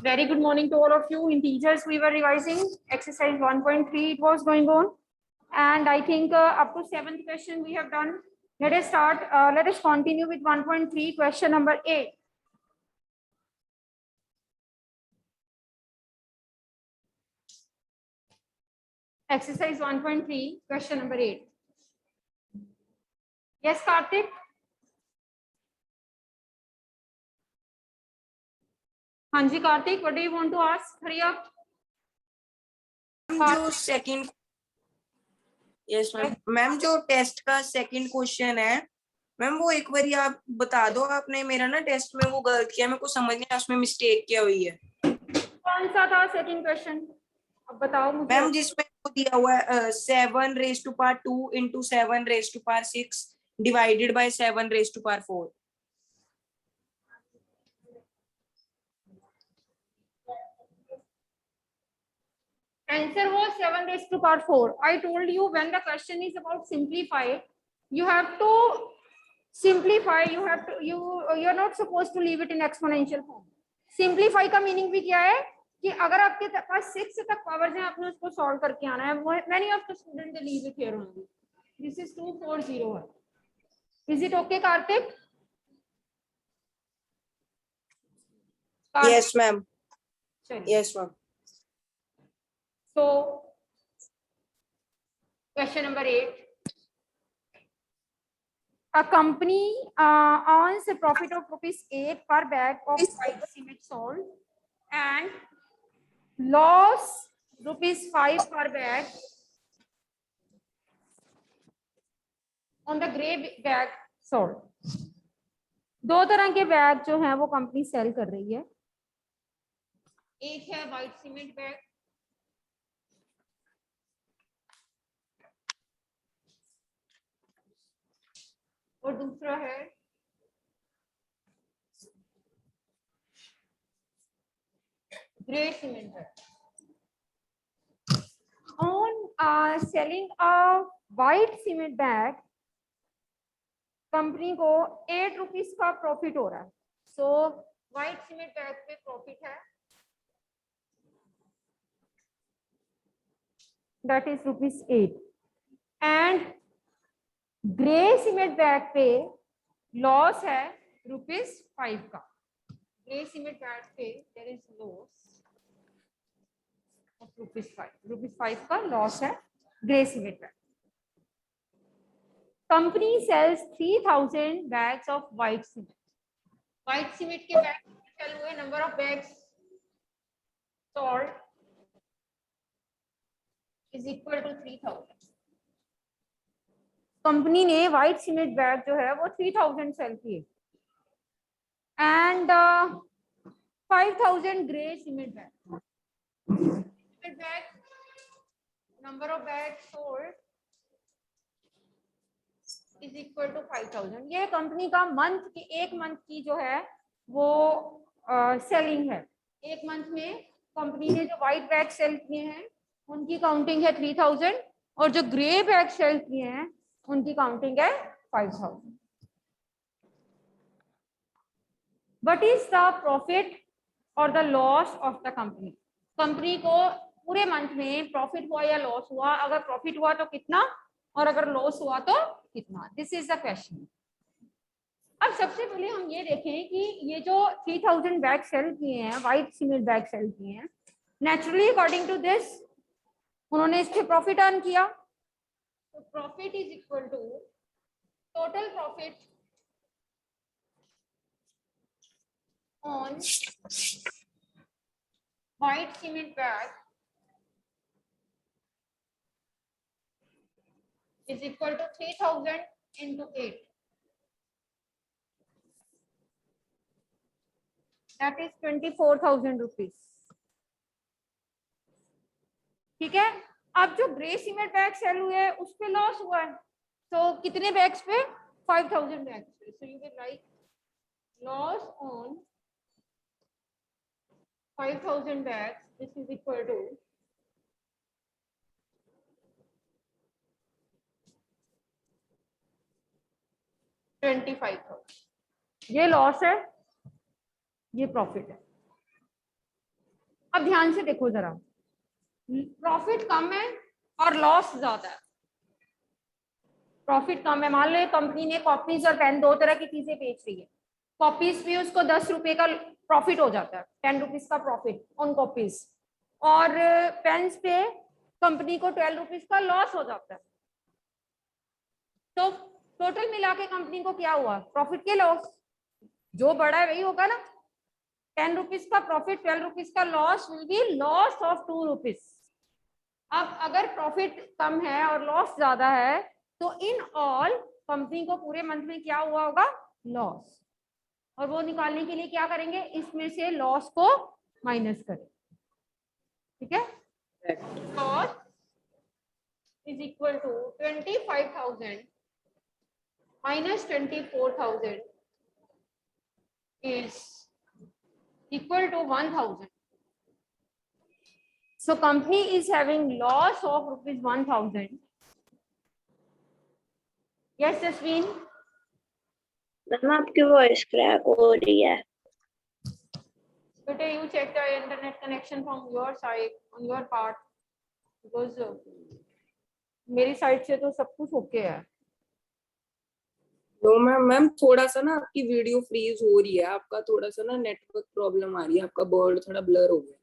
Very good morning to all of you. In teachers, we were revising exercise 1.3. It was going on, and I think up to 7th question we have done. Let us start. Let us continue with 1.3, question number 8. Exercise 1.3, question number 8. Yes, Karthik. Hanji Karthik, what do you want to ask? Hurry up. जो second yes ma'am जो test का second question है ma'am वो एक बार आप बता दो। आपने मेरा ना टेस्ट में वो गलत किया, मेरे को समझ नहीं आया उसमें मिस्टेक क्या हुई है। कौन सा था सेकंड क्वेश्चन? अब बताओ मुझे। मैम जिसमें वो दिया हुआ है 7 raised to power 2 into 7 raised to power 6 divided by 7 raised to power 4। Answer was 7 raised to power 4. I told you when the question is about simplify, you have to simplify. You're not supposed to leave it in exponential form. Simplify का meaning भी क्या है कि अगर आपके पास 6 तक powers हैं, आपने उसको सॉल्व करके आना है. Many of the students they leave it here only. This is 240. Is it okay, Karthik? Yes, ma'am. Yes, ma'am. So, question number 8. A company earns a profit of ₹8 per bag of white cement salt and loss ₹5 per bag on the grey bag salt. दो तरह के bag जो हैं वो company cell कर रही है. एक है व्हाइट सीमेंट बैग और दूसरा है grey cement bag. On selling a white cement bag, company को ₹8 का प्रॉफिट हो रहा है. सो व्हाइट सीमेंट बैग पे प्रॉफिट है, that is ₹8, and grey cement bag पे लॉस है ₹5 का. ग्रे सीमेंट बैग पे देयर इज लॉस ऑफ ₹5 का लॉस है grey cement bag. Company sales 3000 bags of white cement. White cement के bag sale हुए, number of bags sold is equal to 3000. Company ने white cement bag जो है वो 3000 sale किए and 5000 grey cement bag. Cement bag number of bag sold is equal to 5000. ये company का month की एक मंथ की जो है वो सेलिंग है. एक मंथ में कंपनी ने जो व्हाइट बैग सेल किए हैं उनकी काउंटिंग है 3000 और जो ग्रे बैग सेल किए हैं उनकी काउंटिंग है 5000. What is the profit or the loss of the company? Company को पूरे मंथ में प्रॉफिट हुआ या लॉस हुआ? अगर प्रॉफिट हुआ तो कितना और अगर लॉस हुआ तो कितना? This is the question. अब सबसे पहले हम ये देखें कि ये जो 3000 बैग सेल किए हैं, व्हाइट सीमेंट बैग सेल किए हैं, नेचुरली अकॉर्डिंग टू दिस उन्होंने इसके प्रॉफिट अर्न किया. तो profit is equal to total profit on white cement bag is equal to 3000 into 8. That is 24,000 rupees. ठीक है. अब जो ग्रे सीमेंट बैग सेल हुए उस पे लॉस हुआ है, तो कितने बैग्स पे? 5000 बैग्स पे. So you will write loss on 5000 bags. This is equal to 25,000. ये लॉस है, ये प्रॉफिट है. अब ध्यान से देखो जरा, प्रॉफिट कम है और लॉस ज्यादा है। प्रॉफिट कम है, मान लो कंपनी ने कॉपीज और पेन, दो तरह की चीजें बेच रही है। कॉपीज पे उसको 10 रुपए का प्रॉफिट हो जाता है, 10 रुपीज का प्रॉफिट ऑन कॉपीज, और पेन्स पे कंपनी को 12 रुपीज का लॉस हो जाता है। तो टोटल मिला के कंपनी को क्या हुआ, प्रॉफिट के लॉस? जो बड़ा है वही होगा ना। 10 रुपीज का प्रॉफिट, 12 रुपीज का loss will be loss of 2 rupees. अब अगर प्रॉफिट कम है और लॉस ज्यादा है तो इन ऑल कंपनी को पूरे मंथ में क्या हुआ होगा, लॉस। और वो निकालने के लिए क्या करेंगे, इसमें से लॉस को माइनस करें। ठीक है, loss is equal to 25,000 minus 24,000 is equal to 1,000. So company is having loss of rupees 1,000. Yes, Jasmine. Ma'am आपकी वॉइस क्रैक हो रही है। Better you check the internet connection from your side, on your part, because मेरी side से तो सब कुछ okay है। नो मैम, मैम थोड़ा सा ना आपकी वीडियो फ्रीज हो रही है, आपका थोड़ा सा ना नेटवर्क प्रॉब्लम आ रही है, आपका बोर्ड थोड़ा ब्लर हो गया।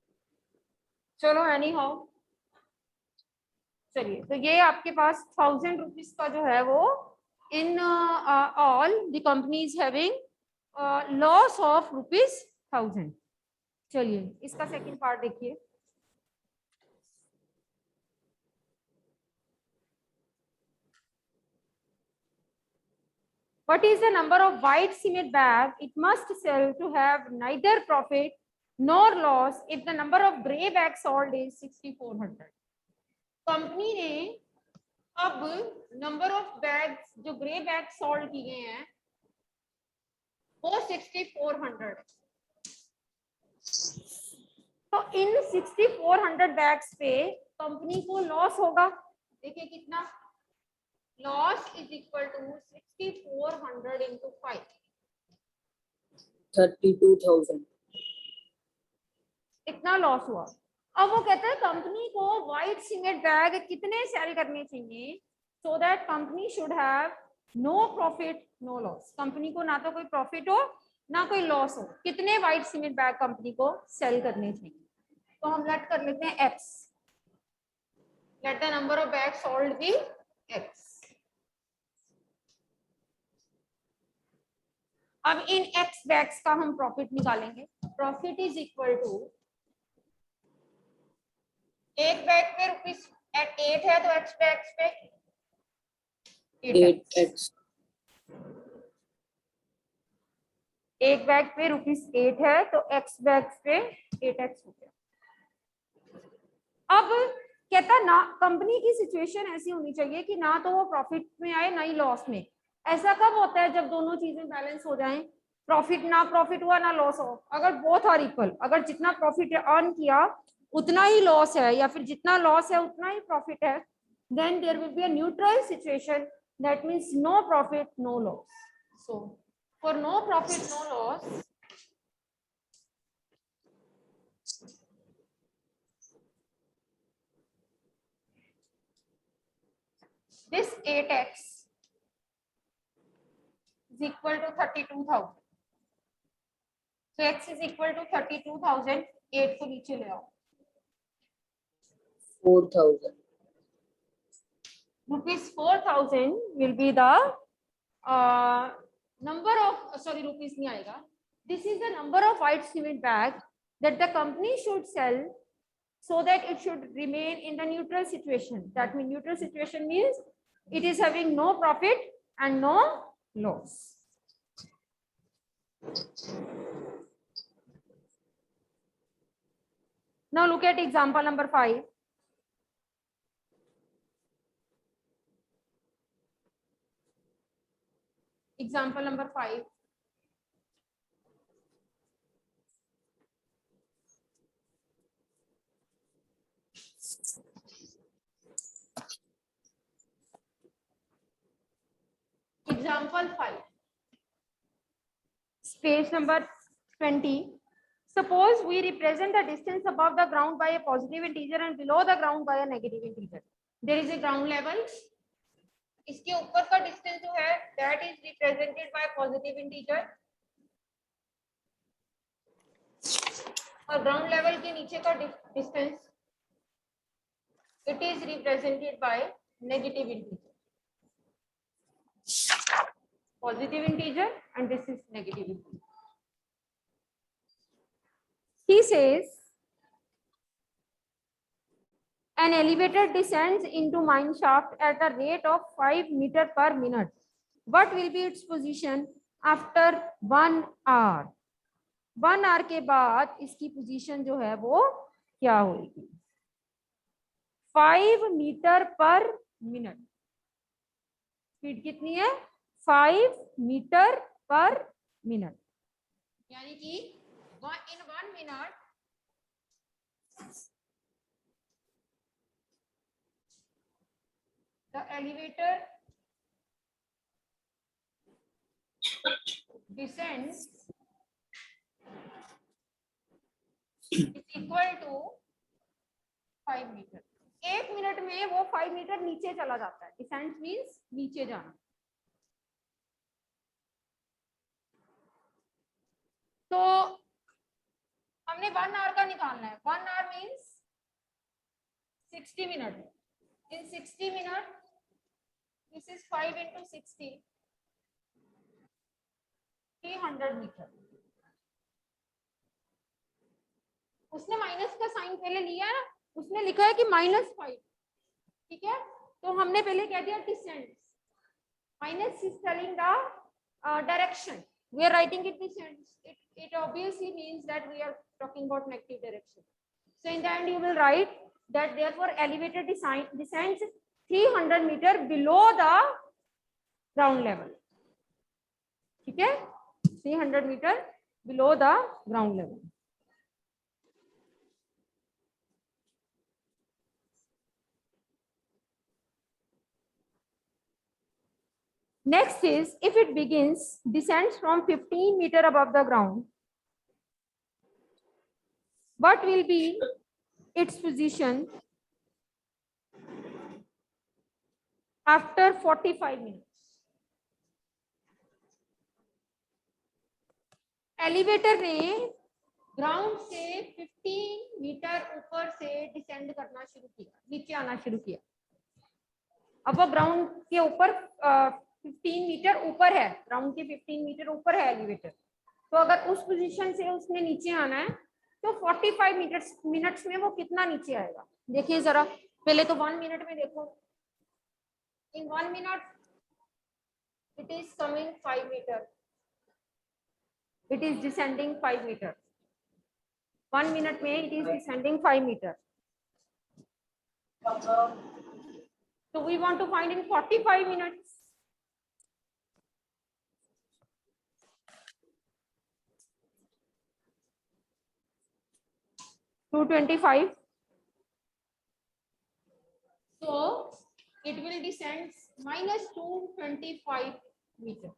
चलो एनी हाउ, चलिए, तो ये आपके पास 1,000 रुपीज का जो है वो in all the company is having loss of rupees 1,000। चलिए इसका सेकंड पार्ट देखिए। What is the number of white cement bag it must sell to have neither profit nor loss if the number of grey bags sold is 6,400? Company ने अब number of bags जो grey bag sold किए हैं वो 6,400। तो इन 6,400 bags पे company को लॉस होगा। देखिए कितना, loss is equal to 6,400 into 5, 32,000। इतना लॉस हुआ। अब वो कहता है कंपनी को व्हाइट सीमेंट बैग कितने सेल करने चाहिए so that company should have no profit no loss. Company को ना तो कोई प्रॉफिट हो ना कोई लॉस हो, कितने व्हाइट सीमेंट बैग कंपनी को सेल करने चाहिए। तो हम लेट कर लेते हैं x, let the number of bag sold be x. अब इन एक्स बैग्स का हम प्रॉफिट निकालेंगे। प्रॉफिट इज इक्वल टू, एक बैग पे रुपीज 8 है तो एक्स बैग्स पे 8x। एक बैग पे रुपीज 8 है तो एक्स बैग्स पे 8x हो गया। अब कहता ना कंपनी की सिचुएशन ऐसी होनी चाहिए कि ना तो वो प्रॉफिट में आए ना ही लॉस में। ऐसा कब होता है, जब दोनों चीजें बैलेंस हो जाएं, प्रॉफिट ना प्रॉफिट हुआ ना लॉस हो। अगर बोथ आर इक्वल, अगर जितना प्रॉफिट अर्न किया उतना ही लॉस है या फिर जितना लॉस है उतना ही प्रॉफिट है, then there will be a neutral situation, that means no profit no loss. So for no profit no loss, this 8x is equal to 32,000. So x is equal to 32,000, 8 को नीचे ले आओ, 4,000 rupees 4,000 will be the number of, sorry rupees नहीं आएगा, this is the number of white cement bag that the company should sell so that it should remain in the neutral situation. That means neutral situation means it is having no profit and no loss. Now look at example number 5. Example number 5. Example 5. Page number 20. Suppose we represent the distance above the ground by a positive integer and below the ground by a negative integer. There is a ground level. इसके ऊपर का distance जो है that is represented by positive integer और ground level के नीचे का distance it is represented by negative integer. Positive integer and this is negative integer. He says an elevator descends into mine shaft at a rate of 5 meters per minute. What will be its position after 1 hour? 1 hour के बाद इसकी position जो है वो क्या होगी? 5 metre पर minute. Speed कितनी है? 5 मीटर पर मिनट. यानी कि in 1 minute the elevator descends is equal to 5 metre. 1 minute में वो 5 मीटर नीचे चला जाता है. डिसेंड मीन्स नीचे जाना. तो हमने 1 आवर का निकालना है. 1 hour means 60 minute. In 60 minutes, this is 5 into 60, 300 metre. उसने माइनस का साइन पहले लिया है, उसने लिखा है कि -5. ठीक है, तो हमने पहले कह दिया descends. Minus is telling the direction. We are writing it descends. It obviously means that we are talking about negative direction. So in the end, you will write that therefore elevator descends 300 meter below the ground level. ठीक है, 300 meter below the ground level. Next is if it descends from 15 meter above the ground, what will be its position after 45 minutes? Elevator ने ground से 15 metre ऊपर से descend करना शुरू किया, नीचे आना शुरू किया. अब वो ग्राउंड के ऊपर 15 मीटर ऊपर है, ग्राउंड के 15 मीटर ऊपर है एलिवेटर. तो अगर उस पोजीशन से उसने नीचे आना है तो 45 मिनट्स में वो कितना नीचे आएगा? देखिए जरा, पहले तो 1 मिनट में देखो. In 1 minute it is coming 5 metre, it is descending 5 metre. 1 minute में it is descending 5 metre. So we want to find in 45 minutes. (225). So it will descend -225 metre.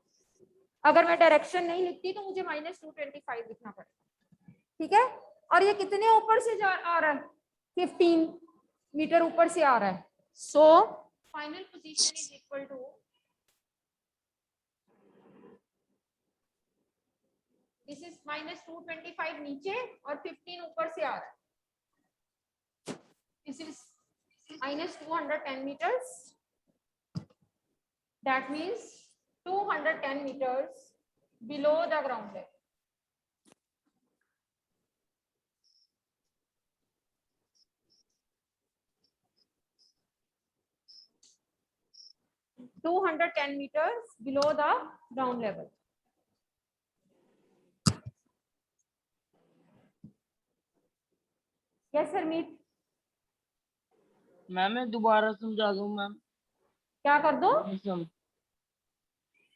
अगर मैं डायरेक्शन नहीं लिखती तो मुझे -225 लिखना पड़ेगा. ठीक है, और ये कितने ऊपर से आ रहा है? 15 मीटर ऊपर से आ रहा है. So final position is equal to this is -225 नीचे और 15 ऊपर से आ रहा है. This is -210 meters. That means 210 meters below the ground level. (210 meters below the ground level. Yes, sir, meet. Ma'am मैं दोबारा समझा दूं मैम. क्या कर दो?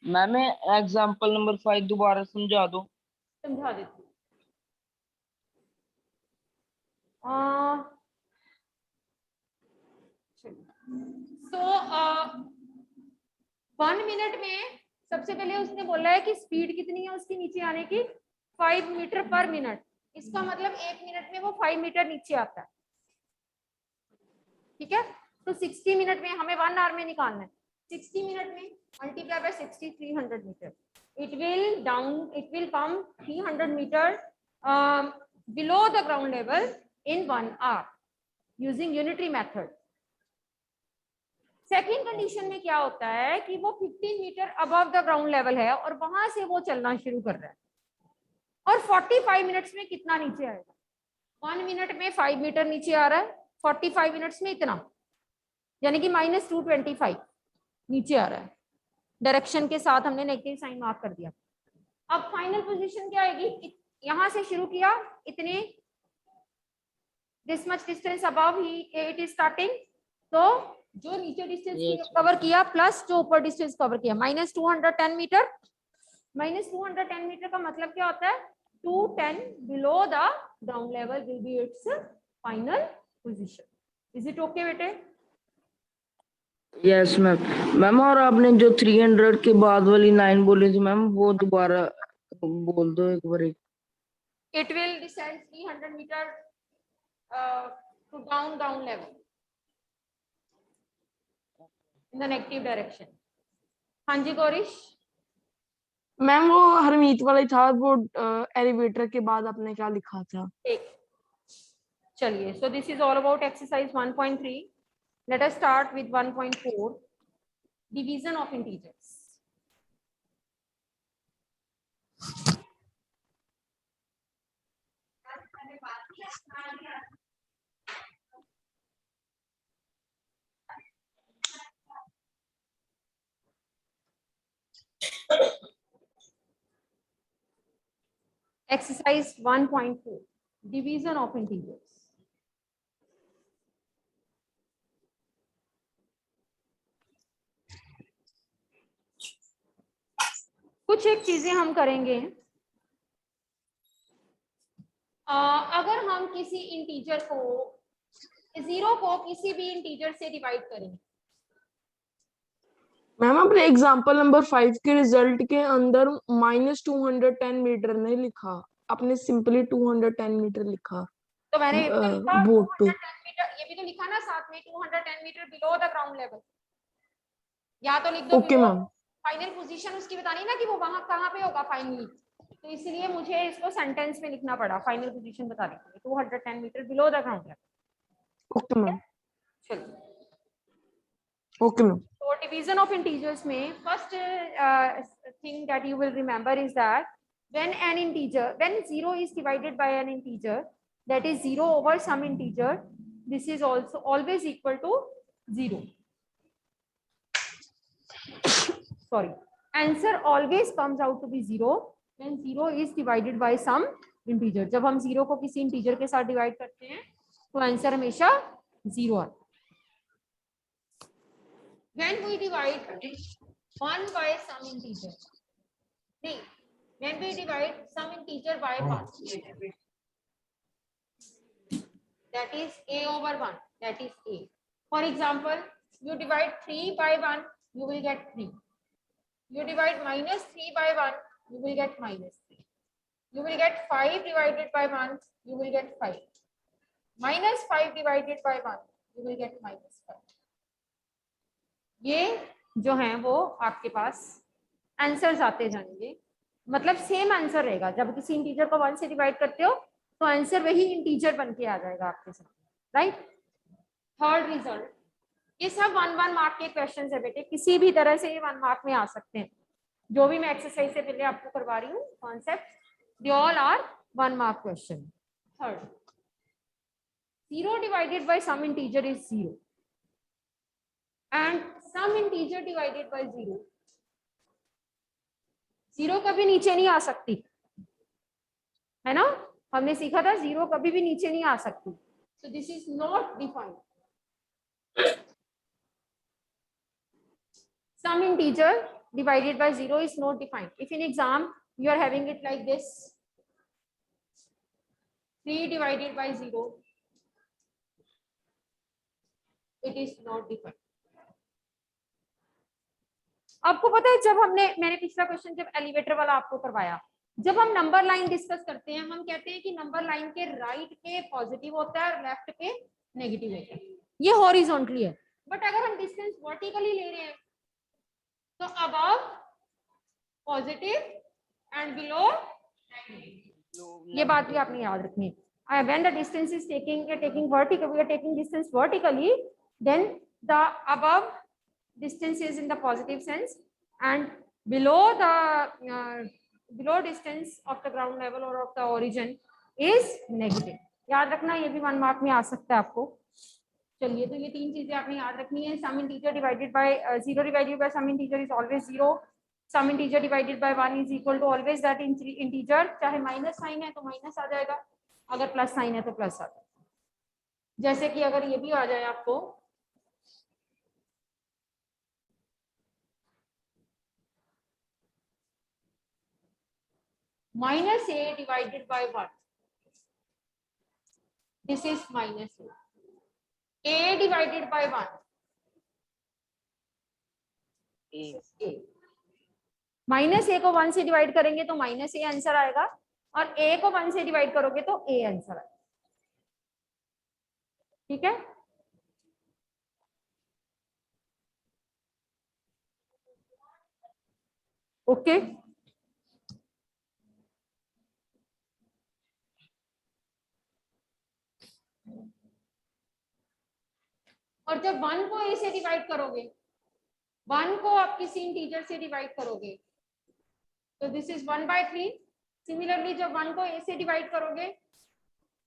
मैम एग्जाम्पल नंबर 5 दोबारा समझा दो. समझा देती हूँ. So 1 मिनट में सबसे पहले उसने बोला है कि स्पीड कितनी है उसकी नीचे आने की? 5 मीटर पर मिनट. इसका मतलब 1 मिनट में वो 5 मीटर नीचे आता है, ठीक है। तो 60 मिनट में हमें 1 आवर में निकालना है, 60 मिनट में multiply by 60, 300 metre, it will come 300 meter below the ground level in 1 hour using unitary method. Second condition में क्या होता है कि वो 15 metre above the ground level है और वहां से वो चलना शुरू कर रहा है, और 45 मिनट्स में कितना नीचे आएगा? 1 मिनट में 5 मीटर नीचे आ रहा है, 45 मिनट्स में इतना, यानी कि -225 नीचे आ रहा है। डायरेक्शन के साथ हमने नेगेटिव साइन मार्क कर दिया। अब फाइनल पोजीशन क्या आएगी? यहां से शुरू किया, इतने this much distance above he it is starting, तो जो नीचे डिस्टेंस कवर किया प्लस जो ऊपर डिस्टेंस कवर किया, -210 मीटर। -210 मीटर का मतलब क्या होता है? 210 below the ground level will be its final position. Is it okay बेटे? Yes ma'am. मैम और आपने जो 300 के बाद वाली लाइन बोली थी मैम, वो दोबारा बोल दो एक बार। It will descend 300 meter to ground level in the negative direction. हाँ जी गौरीश। मैम वो हरमीत वाला ही था, वो एलिवेटर के बाद आपने क्या लिखा था? ठीक, चलिए, so this is all about exercise 1.3. Let us start with 1.4, division of integers. Exercise 1.4, division of integers. कुछ एक चीजें हम करेंगे। अगर हम किसी इंटीजर को, 0 को किसी भी इंटीजर से डिवाइड करें। मैम अपने एग्जांपल नंबर 5 के रिजल्ट के अंदर -210 मीटर नहीं लिखा, आपने सिंपली 210 मीटर लिखा। तो मैंने ये भी तो लिखा बोर्ड पे 210 मीटर, ये भी तो लिखा ना साथ में, 210 metre below the ground level. या तो लिख दो ओके मैम। फाइनल पोजीशन उसकी बतानी ना कि वो वहां कहाँ पे होगा फाइनली, तो इसलिए मुझे इसको सेंटेंस में लिखना पड़ा, फाइनल पोजीशन बताने के लिए 210 metre below the ground level. Okay ma'am. चलिए, ओके मैम। तो डिवीजन ऑफ इंटीजर्स में first thing that you will remember is that when 0 is divided by an integer, that is 0 over some integer, this is also always equal to 0. Sorry, answer always comes out to be 0 when 0 is divided by some integer. जब हम 0 को किसी integer के साथ divide करते हैं तो answer हमेशा 0 आता है। When we divide 1 by some integer, see, when we divide some integer by 1, that is a over 1, that is a. For example, you divide 3 by 1, you will get 3. You divide -3 by 1, you will get -3. You will get 5 divided by 1, you will get 5. -5 divided by 1, you will get -5. ये जो हैं वो आपके पास answers आते जाएंगे, मतलब same answer रहेगा। जब किसी इंटीजर को 1 से डिवाइड करते हो तो आंसर वही इंटीजर बन के आ जाएगा आपके साथ, राइट। थर्ड रिजल्ट, ये सब 1 मार्क के क्वेश्चन है बेटे, किसी भी तरह से ये 1 मार्क में आ सकते हैं। जो भी मैं एक्सरसाइज से पहले आपको करवा रही हूँ concept, they all are 1 mark question. Third, 0 divided by some integer is 0 and some integer divided by 0, 0 कभी नीचे नहीं आ सकती, है ना, हमने सीखा था 0 कभी भी नीचे नहीं आ सकती। So this is not defined. Some integer divided by 0 is not defined. If in exam you are having it like this, 3 divided by 0, it is not defined. आपको पता है जब मैंने पिछला क्वेश्चन जब एलिवेटर वाला आपको करवाया जब हम नंबर लाइन डिस्कस करते हैं हम कहते हैं कि नंबर लाइन के राइट पे पॉजिटिव होता है और लेफ्ट पे नेगेटिव होता है, ये हॉरिजॉन्टली है। बट अगर हम डिस्टेंस वर्टिकली ले रहे हैं तो अबव पॉजिटिव एंड बिलो, ये बात भी आपने याद रखनी है। When the distance is taking vertical, we are taking distance vertically, then the above distance is in the positive sense and below the below distance of the ground level or of the origin is negative. याद रखना, ये भी 1 mark में आ सकता है आपको। चलिए, तो ये 3 चीजें आपने याद रखनी है। Some integer divided by 0 divided by some integer is always 0। Some integer divided by 1 is equal to always that integer, चाहे माइनस साइन है तो माइनस आ जाएगा, अगर प्लस साइन है तो प्लस आ जाएगा। जैसे कि अगर ये भी आ जाए आपको minus A divided by 1, this is minus A divided by 1, A minus A को 1 से डिवाइड करेंगे तो माइनस ए आंसर आएगा और ए को 1 से डिवाइड करोगे तो ए आंसर आएगा। ठीक है, ओके। और जब 1 को ए से डिवाइड करोगे, 1 को आप किसी इंटीजर से डिवाइड करोगे तो दिस इज 1/3। सिमिलरली जब 1 को ए से डिवाइड करोगे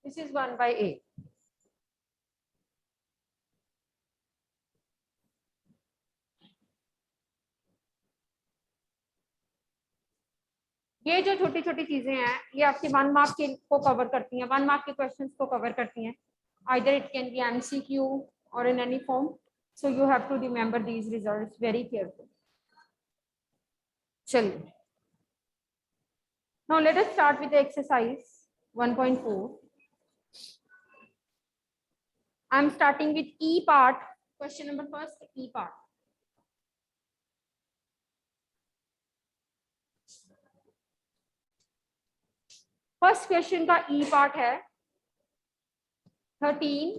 दिस इज 1/a। ये जो छोटी छोटी चीजें हैं ये आपके 1 मार्क के को कवर करती हैं, 1 मार्क के क्वेश्चंस को कवर करती हैं। Either it can be MCQ और in any form, so you have to remember these results very carefully. चलिए, now let us start with the exercise 1.4. I am starting with E part. Question number first, E part. First question का ई part है 13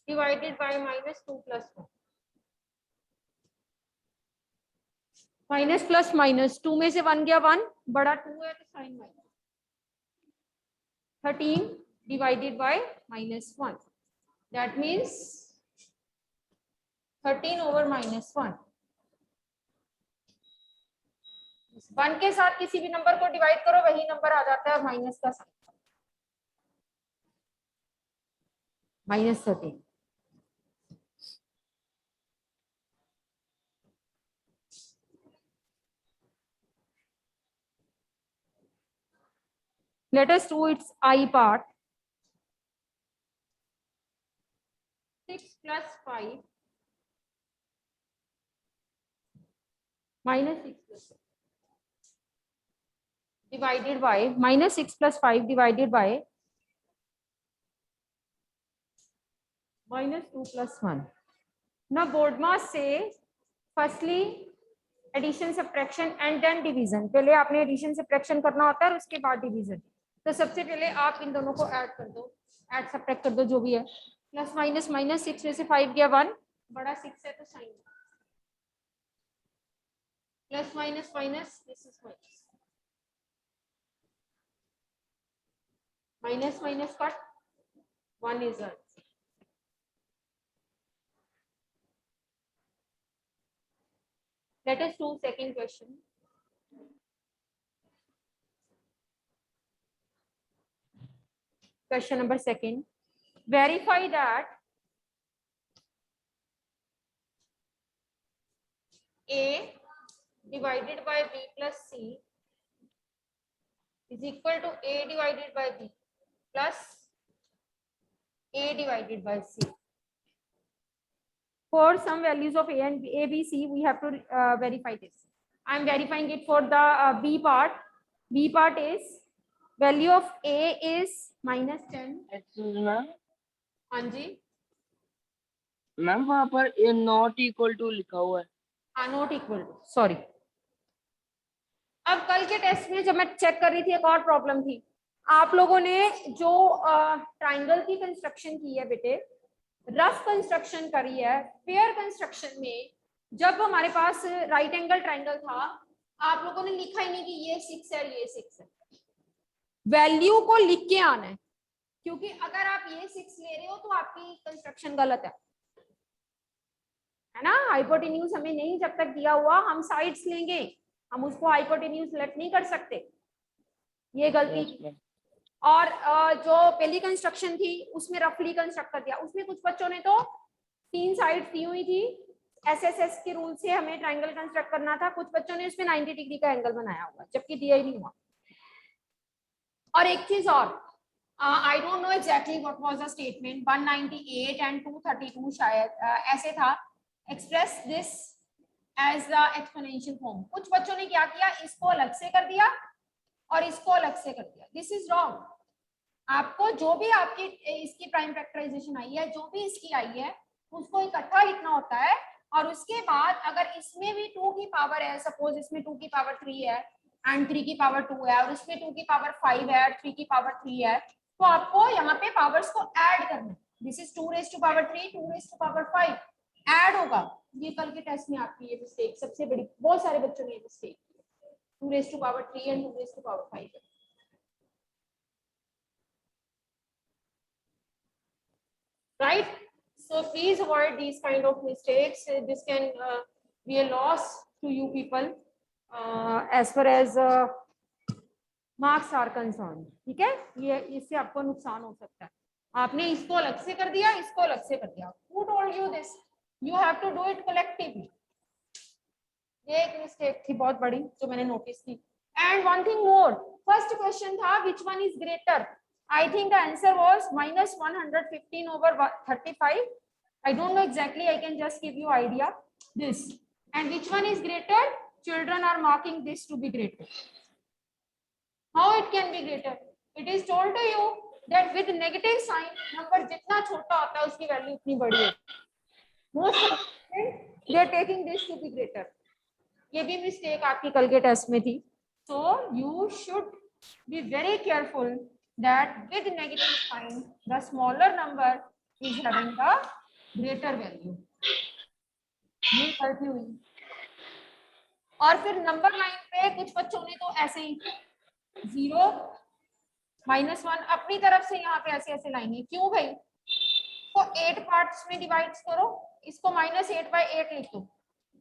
divided bye -2 + 1। Minus plus minus 2 में से 1 गया 1, बड़ा 2 है तो sign minus. 13 divided by -1, that means 13 over -1। 1 के साथ किसी भी नंबर को डिवाइड करो वही नंबर आ जाता है और माइनस का sign -13। Let us do its I part. 6 + 5 -6 + 6 divided by -6 + 5 divided by -2 + 1. Now BODMAS says firstly addition, subtraction and then division. पहले आपने एडिशन सब्ट्रैक्शन करना होता है और उसके बाद डिवीजन। तो सबसे पहले आप इन दोनों को ऐड कर दो, ऐड सब्ट्रैक्ट कर दो जो भी है। प्लस माइनस -6 में से 5 गया 1, बड़ा 6 है तो sign plus minus minus, this is minus minus cut, 1 is answer. Let us do second question. Question number 2. Verify that A divided by B plus C is equal to A divided by B plus A divided by C. For some values of A and B, A, B, C, we have to verify this. I am verifying it for the B part. B part is value of A is -10. Excuse ma'am, हाँ जी, ma'am वहाँ पर ए not equal to लिखा हुआ है। Not equal to, sorry. अब कल के test में जब मैं चेक कर रही थी एक और प्रॉब्लम थी। आप लोगों ने जो ट्राइंगल की कंस्ट्रक्शन की है बेटे, रफ कंस्ट्रक्शन करी है, पेयर कंस्ट्रक्शन में जब हमारे पास राइट एंगल ट्राइंगल था, आप लोगों ने लिखा ही नहीं कि ये 6 है ये 6 है। वैल्यू को लिख के आना है, क्योंकि अगर आप ये 6 ले रहे हो तो आपकी कंस्ट्रक्शन गलत है ना। हाइपोटेन्यूज हमें नहीं जब तक दिया हुआ हम साइड्स लेंगे, हम उसको हाइपोटेन्यूज सेलेक्ट नहीं कर सकते, ये गलती की। और जो पहली कंस्ट्रक्शन थी उसमें रफली कंस्ट्रक्ट कर दिया। उसमें कुछ बच्चों ने तो 3 साइड्स दी हुई थी, एसएसएस के रूल से हमें ट्रायंगल कंस्ट्रक्ट करना था, कुछ बच्चों ने उसमें 90 डिग्री का एंगल बनाया हुआ जबकि दिया ही नहीं हुआ। और एक चीज और, I don't know exactly what was the statement, 198 and 232 शायद ऐसे था, express this as the exponential form. कुछ बच्चों ने क्या किया, इसको अलग से कर दिया और इसको अलग से कर दिया। This is wrong. आपको जो भी आपकी इसकी प्राइम फैक्टराइजेशन आई है, जो भी इसकी आई है, उसको इकट्ठा लिखना होता है। और उसके बाद अगर इसमें भी 2 की पावर है, सपोज इसमें 2 की पावर 3 है एंड 3 की पावर 2 है, और उसमें 2 की पावर 5 है और 3 की पावर 3 है, तो आपको यहाँ पे पावर्स को ऐड करना है। This is 2 raise to power 3, 2 raise to power 5 add होगा। ये कल के टेस्ट में आपकी ये मिस्टेक सबसे बड़ी, बहुत सारे बच्चों ने ये mistake, 2 raise to power 3 and 2 raise to power 5 है। Right, so please avoid these kind of mistakes. This can be a loss to you people as far as marks are concerned. ठीक है, ये इससे आपको नुकसान हो सकता है। आपने इसको अलग से कर दिया, इसको अलग से कर दिया। Who told you this? You have to do it collectively. ये एक मिस्टेक थी बहुत बड़ी जो मैंने नोटिस की। And one thing more, first question था which one is greater? I think the answer was minus 115 over 35. I don't know exactly. I can just give you idea. This. And which one is greater? Children are marking this to be greater. How it can be greater? It is told to you that with negative sign, number जितना छोटा होता है उसकी value उतनी बड़ी है. Most of the they are taking this to be greater. ये भी मिस्टेक आपकी कल के टेस्ट में थी. So you should be very careful that with negative sign the smaller number is having the greater value. ये गलती हुई. और फिर नंबर लाइन पे कुछ बच्चों ने तो ऐसे ही 0 -1 अपनी तरफ से यहाँ पे ऐसे ऐसे लाएंगे. क्यों भाई? को 8 पार्ट्स में डिवाइड करो, इसको -8/8 लिख दो.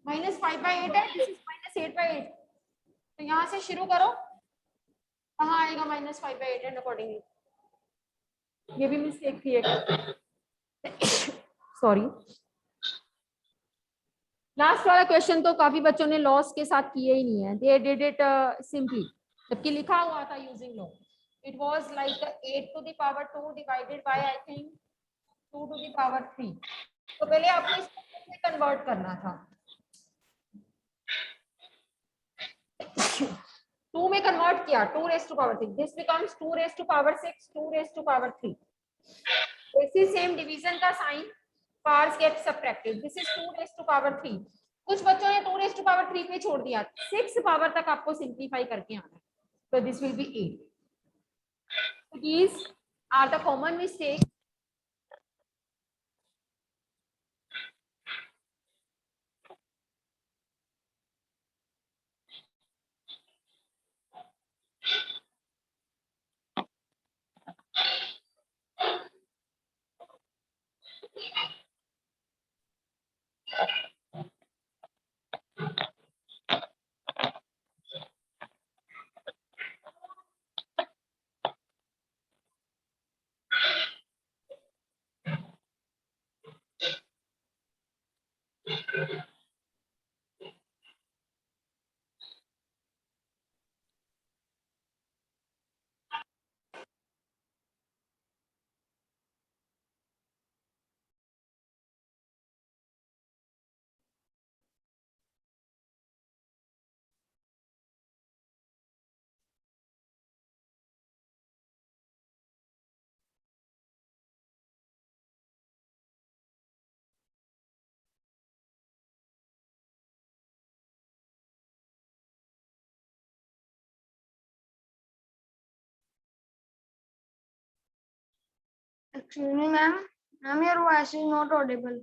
-5/8 है, दिस इज -8/8. तो यहाँ से शुरू करो, कहाँ आएगा -5/8 एंड अकॉर्डिंगली. ये भी मिस्टेक थी एक. सॉरी. लास्ट वाला क्वेश्चन तो काफी बच्चों ने लॉस के साथ किए ही नहीं है. दे डिड इट सिंपली, जबकि लिखा हुआ था using law. It was like 8 to the power 2 divided by I think 2 to the power 3. तो पहले आपको इसको कन्वर्ट करना था. 2 में कन्वर्ट किया, 2 raised to power 3. This becomes 2 raised to power 6, 2 raised to power 3. इसी सेम डिवीजन का sign, parts get subtracted. This is 2 raised to power 3. कुछ बच्चों ने 2 raised to power 3 पे छोड़ दिया. 6 पावर तक आपको सिंप्लीफाई करके आना है. So this will be 8. So these are the common mistakes. Excuse me, ma'am. Ma'am, your voice is not audible.